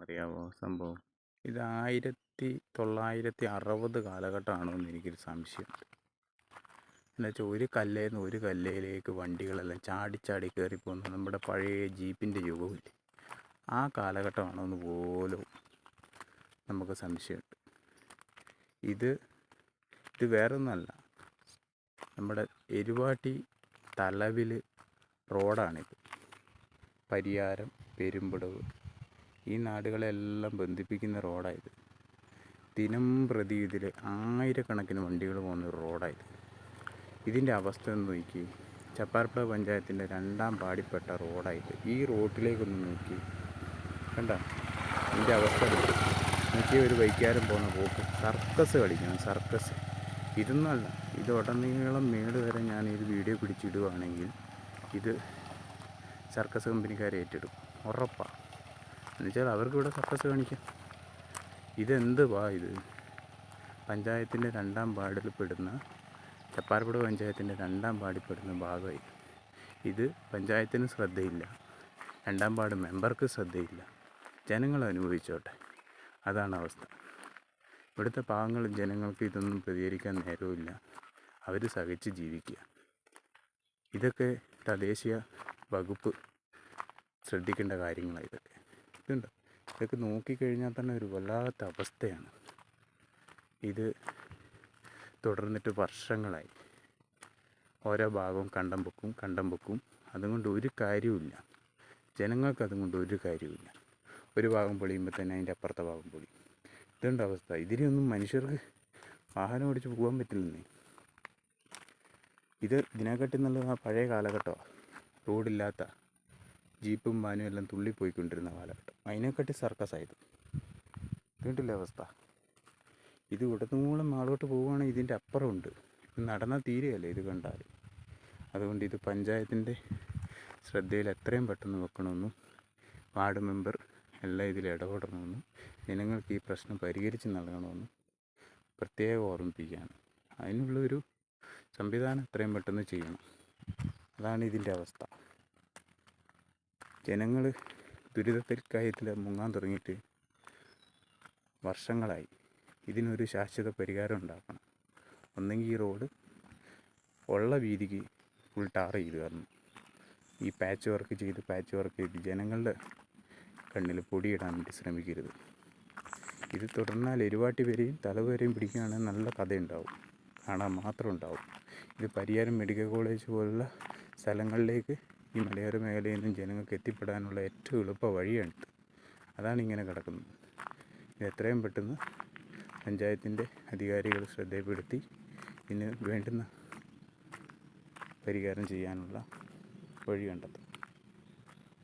അറിയാമോ സംഭവം? ഇത് 1960 കാലഘട്ടമാണോ എന്ന് എനിക്കൊരു സംശയമുണ്ട്. എന്നുവെച്ചാൽ ഒരു കല്ലേന്ന് ഒരു കല്ലേലേക്ക് വണ്ടികളെല്ലാം ചാടി ചാടി കയറിപ്പോകുന്ന നമ്മുടെ പഴയ ജീപ്പിൻ്റെ യുഗമില്ലേ, ആ കാലഘട്ടമാണോ എന്ന് പോലും നമുക്ക് സംശയമുണ്ട്. ഇത് വേറൊന്നുമല്ല, നമ്മുടെ എരുവാട്ടി തലവിൽ റോഡാണിത്. പരിയാരം, പെരുമ്പടവ് ഈ നാടുകളെല്ലാം ബന്ധിപ്പിക്കുന്ന റോഡായത്. ദിനം പ്രതി ഇതിൽ ആയിരക്കണക്കിന് വണ്ടികൾ പോകുന്നൊരു റോഡായത്. ഇതിൻ്റെ അവസ്ഥ ഒന്ന് നോക്കി. ചപ്പാരപ്പുഴ പഞ്ചായത്തിൻ്റെ 2ാം പാടിപ്പെട്ട റോഡായത്. ഈ റോഡിലേക്കൊന്ന് നോക്കി, കണ്ട ഇതിൻ്റെ അവസ്ഥ നോക്കി. ഒരു ബൈക്കാരൻ പോകുന്ന പോക്ക് സർക്കസ് കളിക്കണം, സർക്കസ്. ഇതൊന്നുമല്ല, ഇത് ഉടനീളം മേട് വരെ ഞാൻ ഒരു വീഡിയോ പിടിച്ചിടുകയാണെങ്കിൽ ഇത് സർക്കസ് കമ്പനിക്കാരെ ഏറ്റെടുക്കും, ഉറപ്പാണ്. എന്നുവെച്ചാൽ അവർക്കിവിടെ സർക്കസ് കാണിക്കാം. ഇത് പഞ്ചായത്തിൻ്റെ 2ാം വാർഡിൽ പെടുന്ന, ചപ്പാരപ്പുഴ പഞ്ചായത്തിൻ്റെ 2ാം വാർഡിൽ പെടുന്ന ഭാഗമായി. ഇത് പഞ്ചായത്തിന് ശ്രദ്ധയില്ല, 2ാം വാർഡ് മെമ്പർക്ക് ശ്രദ്ധയില്ല, ജനങ്ങൾ അനുഭവിച്ചോട്ടെ. അതാണ് അവസ്ഥ. ഇവിടുത്തെ പാവങ്ങളും ജനങ്ങൾക്ക് ഇതൊന്നും പ്രതികരിക്കാൻ നേരവുമില്ല, അവർ സഹിച്ച് ജീവിക്കുക. ഇതൊക്കെ തദ്ദേശീയ വകുപ്പ് ശ്രദ്ധിക്കേണ്ട കാര്യങ്ങളാണ്. ഇതൊക്കെ നോക്കിക്കഴിഞ്ഞാൽ തന്നെ ഒരു വല്ലാത്ത അവസ്ഥയാണ്. ഇത് തുടർന്നിട്ട് വർഷങ്ങളായി ഓരോ ഭാഗവും കണ്ടം വെക്കും. അതുകൊണ്ട് ഒരു കാര്യവുമില്ല, ജനങ്ങൾക്ക് അതുകൊണ്ട് ഒരു കാര്യവുമില്ല. ഒരു ഭാഗം പൊളിയുമ്പോൾ തന്നെ അതിൻ്റെ അപ്പുറത്തെ ഭാഗം പൊളിയും. ഇതുണ്ട് അവസ്ഥ. ഇതിനൊന്നും മനുഷ്യർക്ക് വാഹനം ഓടിച്ച് പോകാൻ പറ്റില്ലെന്നേ. ഇതിനെക്കാട്ടി നല്ലത് ആ പഴയ കാലഘട്ടമാണ്. റോഡില്ലാത്ത ജീപ്പും വാനും എല്ലാം തുള്ളിപ്പോയിക്കൊണ്ടിരുന്ന കാലഘട്ടം. അതിനെക്കാട്ടി സർക്കസായത്. ഇതുണ്ടല്ലേ അവസ്ഥ. ഇത് ഉടനീളം നാളോട്ട് പോവുകയാണെങ്കിൽ ഇതിൻ്റെ അപ്പുറമുണ്ട്. നടന്നാൽ തീരുകയല്ലേ ഇത് കണ്ടാൽ. അതുകൊണ്ട് ഇത് പഞ്ചായത്തിൻ്റെ ശ്രദ്ധയിൽ എത്രയും പെട്ടെന്ന് വെക്കണമെന്നും വാർഡ് മെമ്പർ എല്ലാം ഇതിൽ ഇടപെടണമെന്നും ജനങ്ങൾക്ക് ഈ പ്രശ്നം പരിഹരിച്ച് നൽകണമെന്നും പ്രത്യേകം ഓർമ്മിപ്പിക്കുകയാണ്. അതിനുള്ളൊരു സംവിധാനം എത്രയും പെട്ടെന്ന് ചെയ്യണം. അതാണ് ഇതിൻ്റെ അവസ്ഥ. ജനങ്ങൾ ദുരിതത്തിൽ മുങ്ങാൻ തുടങ്ങിയിട്ട് വർഷങ്ങളായി. ഇതിനൊരു ശാശ്വത പരിഹാരം ഉണ്ടാക്കണം. ഒന്നെങ്കിൽ ഈ റോഡ് ഉള്ള വീതിക്ക് ഫുൾ ടാർ ചെയ്ത് തരണം. ഈ പാച്ച് വർക്ക് ചെയ്ത് ജനങ്ങളുടെ കണ്ണിൽ പൊടിയിടാൻ വേണ്ടി ശ്രമിക്കരുത്. ഇത് തുടർന്നാൽ എരുവാട്ടി വരെയും തലവരെയും പിടിക്കുകയാണെങ്കിൽ നല്ല കഥയുണ്ടാവും, കാണാൻ മാത്രം ഉണ്ടാവും. ഇത് പരിയാരം മെഡിക്കൽ കോളേജ് പോലുള്ള സ്ഥലങ്ങളിലേക്ക് ഈ മലയോര മേഖലയിൽ നിന്നും ജനങ്ങൾക്ക് എത്തിപ്പെടാനുള്ള ഏറ്റവും എളുപ്പ വഴിയാണിത്. അതാണ് ഇങ്ങനെ കിടക്കുന്നത്. ഇത് എത്രയും പെട്ടെന്ന് പഞ്ചായത്തിൻ്റെ അധികാരികൾ ശ്രദ്ധയിൽപ്പെടുത്തി ഇതിന് വേണ്ടുന്ന പരിഹാരം ചെയ്യാനുള്ള വഴി കണ്ടെത്തും.